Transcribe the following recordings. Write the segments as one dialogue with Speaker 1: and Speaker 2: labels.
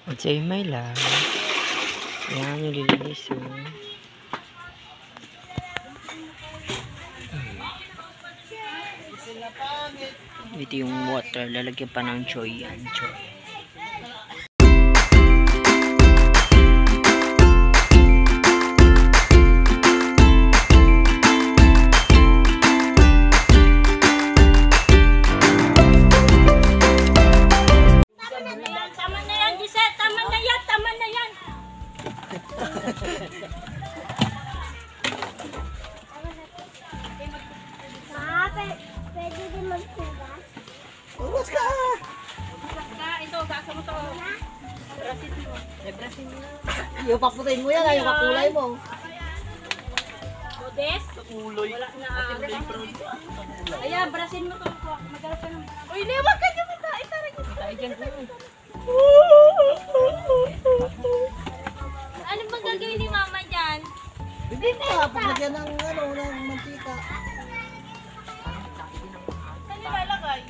Speaker 1: At sa'yo may lang. Ayan, nililinis mo. Ito yung water. Lalagyan pa ng choy yan. Choy.
Speaker 2: Pwede din magpugas?
Speaker 3: Pugas ka!
Speaker 2: Pugas ka. Ito, gasa mo to. Brasin mo. Brasin mo.
Speaker 3: Yung paputin mo yan, yung kakulay mo.
Speaker 2: Bodes? Uloy. Wala na. Ayan, brasin mo to. Magkalap ka naman. Uy, liwag ka dyan. Itaray niyo. Itaray dyan. Ano bang gagawin ni mama dyan?
Speaker 3: Bibig ka, paglagyan ng mantika.
Speaker 2: Saan nilalagay?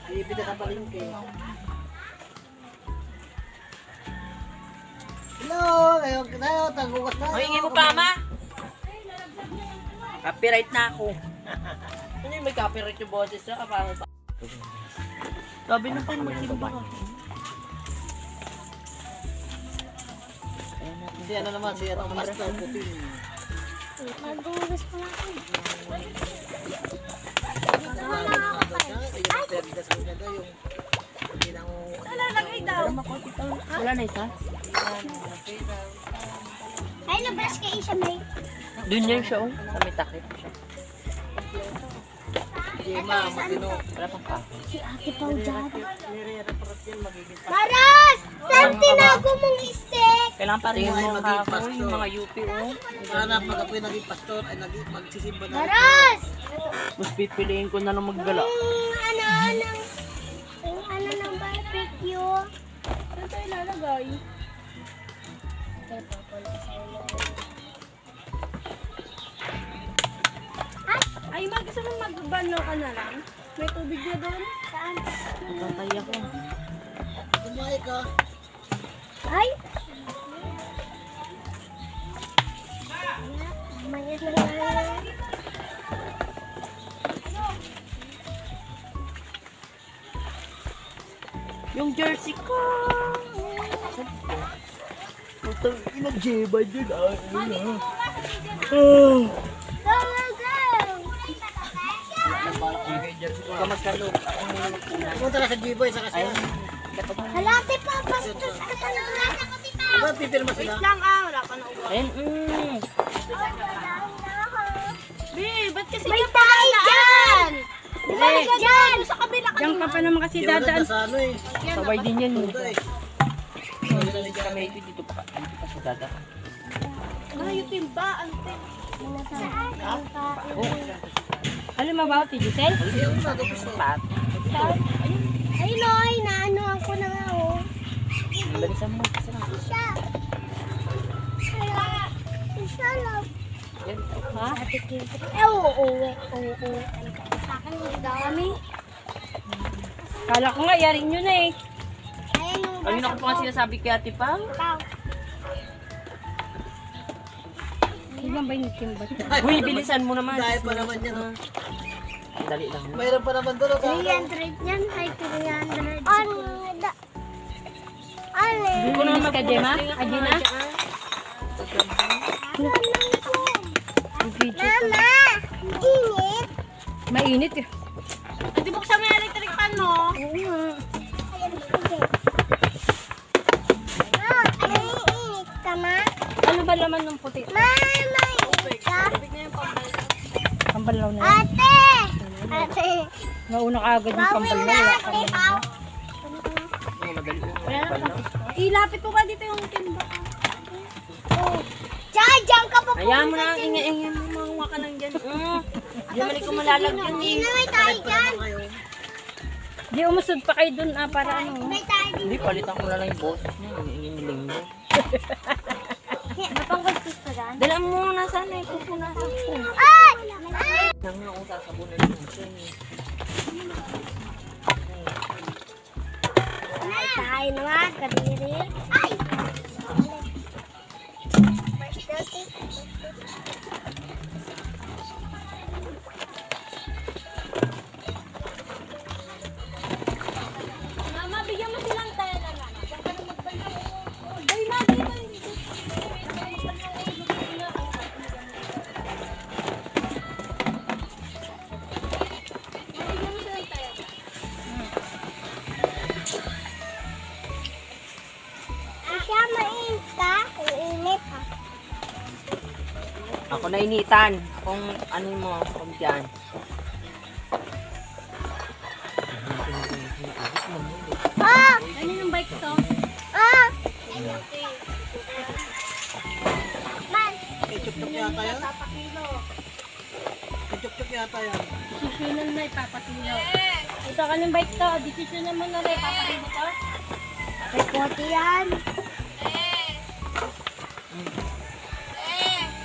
Speaker 3: Bibig ka palingke. Hello! Ngayon tayo, tagugas na.
Speaker 1: Hingi mo pa, ma? Copyright na ako.
Speaker 3: Ano yung may copyright yung boses na? Kapangin pa.
Speaker 1: Sabi na pa magsimba ka.
Speaker 3: Hindi, ano naman, si ano, master putin.
Speaker 2: Magugas pa lang.
Speaker 1: Wala na isa?
Speaker 2: Ay, nabrush kayo siya, may.
Speaker 1: Doon yan siya, oh. Sa may takip siya.
Speaker 3: Hindi, ma, matino.
Speaker 1: Wala pang pa.
Speaker 2: Si Ate Pao dyan. Maras! Saan tinago mong steak?
Speaker 1: Kailangan pa rin
Speaker 3: Tingnan mo
Speaker 1: yung
Speaker 3: yung
Speaker 1: mga
Speaker 3: maging
Speaker 1: kahoy, yung
Speaker 3: pastor.
Speaker 1: mga UP, oh.
Speaker 3: Sana pag ako'y naging pastor, ay magsisimba na.
Speaker 2: Maras!
Speaker 1: Mas pipiliin ko na lang maggala.
Speaker 2: Ano ng barbecue? Saan tayo lalagay? Ay, gusto mo magbano ka na lang? May tubig na doon? Saan?
Speaker 1: Tatay ako.
Speaker 3: Kumain ka.
Speaker 2: Ay! Mayas na lang.
Speaker 1: Yung jersey ko. Putang ina, J-Bad yun.
Speaker 2: Go, go!
Speaker 1: Ka magkalog.
Speaker 3: Pumunta na sa G-Boy, sa kasi.
Speaker 2: Halate pa, bastos ka talaga.
Speaker 3: Diba, pipirma sila?
Speaker 2: Lang wala ka na uwa.
Speaker 1: Ayun,
Speaker 2: Be, ba't kasi may tayo dyan? Balik ka dyan! Sa kabila ka
Speaker 4: Diyan ka pa naman kasi dadaan.
Speaker 3: Sa ano eh.
Speaker 1: Sabay din yan.
Speaker 3: Punta eh.
Speaker 1: Kami dito pa sa dada.
Speaker 2: Ay, yung timba, ante.
Speaker 4: Alam mo ba, Giselle?
Speaker 2: Ay, Noy, naano ako na nga, oh.
Speaker 1: Lalisan mo.
Speaker 2: Isa. Isa lang.
Speaker 4: Ha?
Speaker 2: Oo. Sa akin, ang dami.
Speaker 4: Kala ko nga, yarin nyo na eh.
Speaker 2: Ayan yung
Speaker 1: Ayun ako pa nga sinasabi kay Ate Pang.
Speaker 2: Pao.
Speaker 4: Ilan ba yung timba?
Speaker 1: Uy, bilisan mo naman.
Speaker 3: Dahil pa naman yan. oh.
Speaker 1: Dali lang.
Speaker 3: Mayroon pa naman doon.
Speaker 2: 300 yan. Ay, 300. Ano?
Speaker 4: Hindi ko naman ka-Jema? Ajina?
Speaker 2: Mama! Init!
Speaker 4: Mainit eh.
Speaker 2: Hindi buksan mo yung electric fan mo.
Speaker 4: Oo nga.
Speaker 2: Ayan, sige. Ay, init ka, ma?
Speaker 4: Ano ba laman ng puti?
Speaker 2: Mama, init ka?
Speaker 4: Pambalaw na yan.
Speaker 2: Ate! Ate!
Speaker 4: Nauna ka agad yung
Speaker 2: Bawin
Speaker 4: pambalaw.
Speaker 2: na,
Speaker 4: Wala
Speaker 2: ate,
Speaker 4: ka
Speaker 2: Pao.
Speaker 4: Ilapit ko ka dito yung timba.
Speaker 2: Oh. Diyan ka pa po.
Speaker 1: Ayaw mo na, ingay mo, makuha ka lang dyan. Di naman ikaw malalagyan
Speaker 2: Hindi
Speaker 1: eh.
Speaker 2: na may tayo dyan.
Speaker 4: Di umusod pa kayo dun para ano.
Speaker 2: May tayo din.
Speaker 1: Hindi, palitan ko na lang yung boses niya. Iniling mo.
Speaker 2: Napanggastos ka dyan?
Speaker 1: Dala mo na sana eh. Pupunasan ko.
Speaker 2: Ay!
Speaker 1: Nang ako sasabunan mo siya eh.
Speaker 2: Nay!
Speaker 5: Tayo naman, kadiri. Ay!
Speaker 2: Mama, bigyan mo silang tayo na nga. Diyan ka na magpanaw. Ay, lagi ba yun? Bigyan mo silang tayo.
Speaker 5: Siya mainit ka? Mainit ha?
Speaker 1: Ako nainitan. Kung ano mo, kung dyan.
Speaker 5: Ah!
Speaker 2: Ano yung bike to?
Speaker 5: Ah! Man!
Speaker 3: Chuk-chuk yata yan. Chuk-chuk yata yan.
Speaker 2: Desisyonan na ipapatilo. Ito ka ng bike to. Desisyonan mo na rin ipapatilo to.
Speaker 5: May kote yan.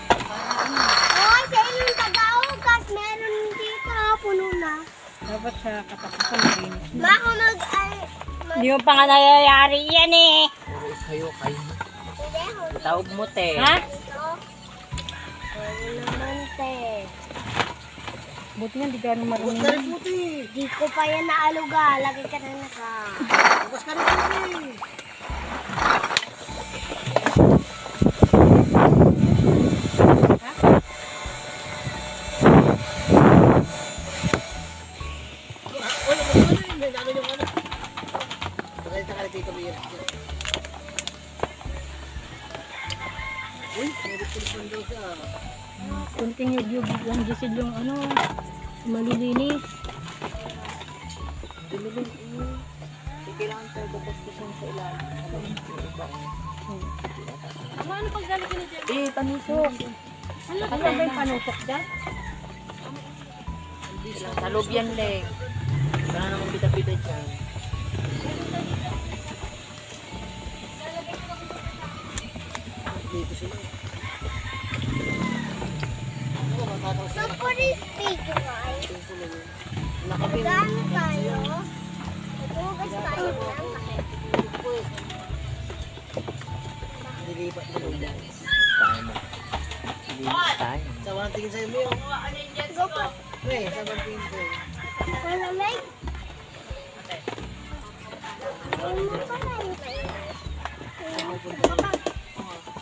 Speaker 5: Oh, sa inyong taga-ugas, meron dito, puno na.
Speaker 4: Dapat sa katapusan rin.
Speaker 5: Baka
Speaker 4: Hindi mo pa nga nangyayari yan eh.
Speaker 1: Puro kayo, kayo.
Speaker 5: hindi, hindi.
Speaker 1: Tawag mo, te.
Speaker 4: Ha?
Speaker 5: Ito. Ano naman, te?
Speaker 4: Buti nga hindi ka naman
Speaker 3: Bukas
Speaker 4: marunong.
Speaker 3: ka rin puti.
Speaker 5: Di ko pa yan naaluga. Lagi ka na naka.
Speaker 3: Bukas ka rin puti. Uy, ano yung ano? Pakita ka na dito, Mia. Uy, nagpilipan daw siya.
Speaker 4: Kunting yung gisid yung ano, malilinis.
Speaker 1: Kailangan tayo babastusan sa ilalim.
Speaker 2: Ano pag gano'n ka na dyan?
Speaker 1: Eh, panisok.
Speaker 2: Ano
Speaker 4: Ano ba yung panusok dyan?
Speaker 1: Sa loob yan, Leng. Wala namang bita-bita dyan.
Speaker 3: Dito sila. Ano, matataw
Speaker 5: So,
Speaker 3: sila.
Speaker 5: for this video, guys,
Speaker 3: Dito sila yun.
Speaker 5: gano tayo? Naghugas tayo ng
Speaker 3: Nilipat mo doon.
Speaker 1: Tayo mo. Linis tayo.
Speaker 3: Sama ang tingin sa'yo, Mio.
Speaker 5: Go po.
Speaker 3: May, sama ang tingin sa'yo.
Speaker 5: Malamig. Ayun mo pa na yun.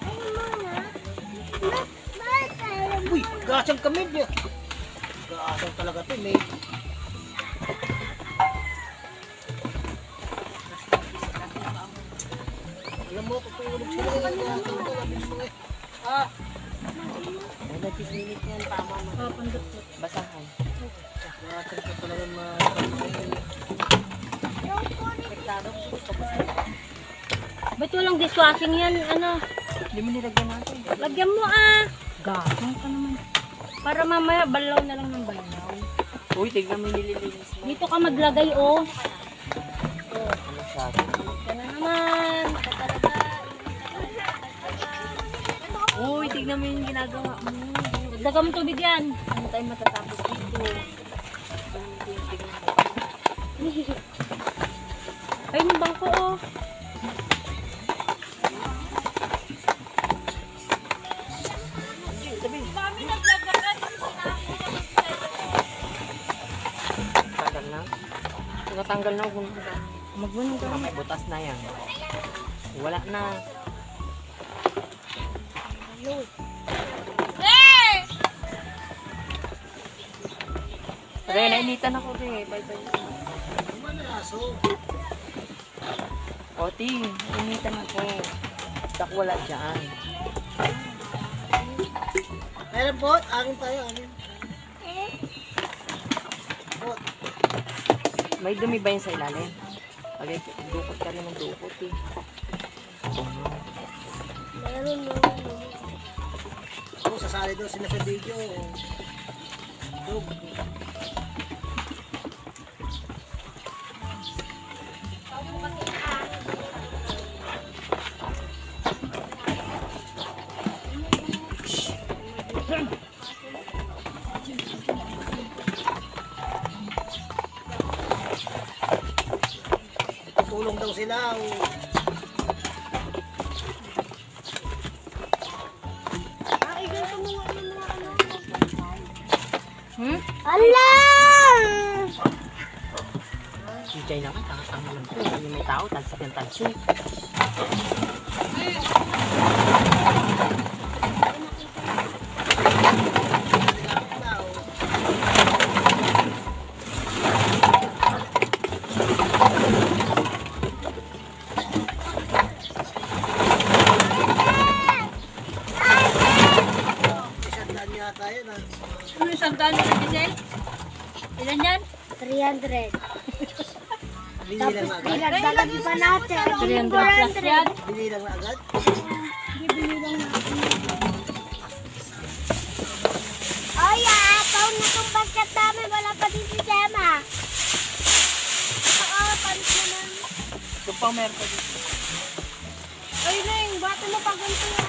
Speaker 5: Ayun mo na. Bakit tayo?
Speaker 3: Uy, gasang kami, Mio. Gasang talaga to, may. Alam mo, kapulog sila. Gasang talaga, mga.
Speaker 1: Ay, nagsisinit yan. Tama mo.
Speaker 4: Oh, pandot.
Speaker 1: Basahan.
Speaker 3: Gasang ka talaga, mga.
Speaker 4: Ba't walang dishwashing yan? Ano?
Speaker 1: Hindi mo nilagyan natin.
Speaker 4: Lagyan mo ah. Gasong ka naman. Para mamaya balaw na lang ng balaw.
Speaker 1: Uy, tignan mo yung nililinis mo.
Speaker 4: Dito ka maglagay oh.
Speaker 1: Ano siya?
Speaker 4: Yan na naman.
Speaker 1: Uy, tignan mo yung ginagawa mo.
Speaker 4: Dagdagan mo tubig yan.
Speaker 1: Ano tayo matatapos dito?
Speaker 4: Ayun yung bangko oh.
Speaker 1: Tanggal na? Tanggal na.
Speaker 4: Magbunog ka.
Speaker 1: May butas na yan. Wala na. Re, nainitan ako re. Bye-bye. Oti, nainitan ako. Tak wala dyan.
Speaker 3: Meron po, akin tayo, akin. Bot.
Speaker 1: May dumi ba yun sa ilalim? Okay, dukot ka rin ng dukot eh.
Speaker 5: Meron mo.
Speaker 3: Oo, sasali daw sila sa video. Dog. Tulong daw si sila. Oh.
Speaker 5: Ala!
Speaker 1: Si Jay naman, tanga-tanga lang po. Kami may tao, talsik ng talsik.
Speaker 3: Isang daan yata yan ah.
Speaker 2: Ano isang gano'n na Giselle? Ilan yan?
Speaker 5: 300.
Speaker 3: Binilang na agad.
Speaker 5: Dinagdagan pa natin.
Speaker 2: 300 plus yan.
Speaker 3: Binilang na agad.
Speaker 5: Ay, ataw na itong basket namin. Wala pa din si Gemma. Nakapalit naman.
Speaker 1: Doon pa meron pa dito.
Speaker 5: Ay, Neng, bata mo pag ganito yung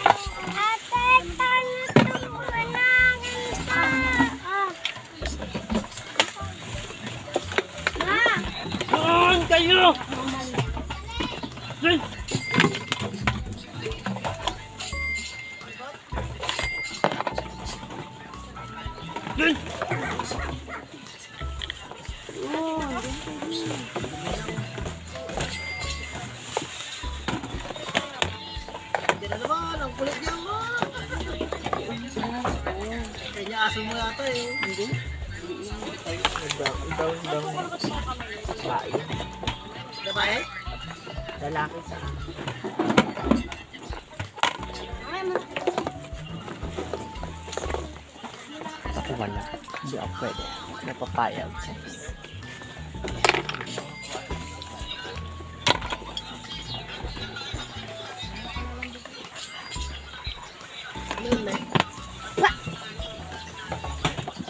Speaker 5: ate, paano itong manangin ka? Ma!
Speaker 1: Saan kayo?
Speaker 3: Hindi na naman. Ang kulit niya. Kanya aso mo yata eh. Hindi.
Speaker 1: Down. Bae.
Speaker 3: Babae?
Speaker 1: Lalaki sa ako wala. Hindi ako pwede. Napapayag.
Speaker 3: Yun eh.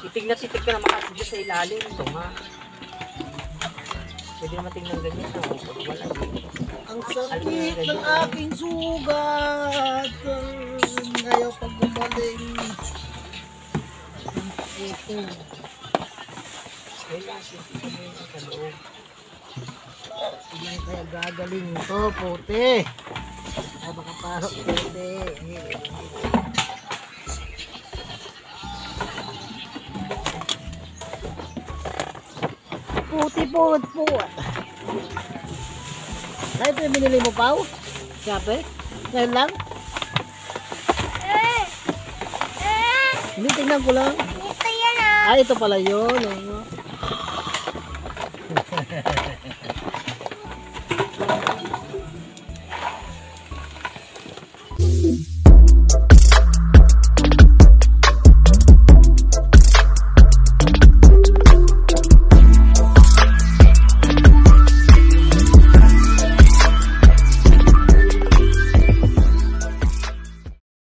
Speaker 1: Titig na titig ka na makasig sa ilalim. Ito nga. Pwede naman tingnan ganyan. Pag wala.
Speaker 3: Ang sakit ng aking sugat. Ayaw pag gumaling. Ito.
Speaker 1: Wala. Ito mo yung sa loob.
Speaker 3: Hindi kaya gagaling ito, puti. Ay, baka parang puti. Puti. Ay, ito yung binili mo, Pao? Sabi? Ngayon lang? Hindi, tingnan ko lang.
Speaker 5: Ito yan ah.
Speaker 3: Ay, ito pala yun.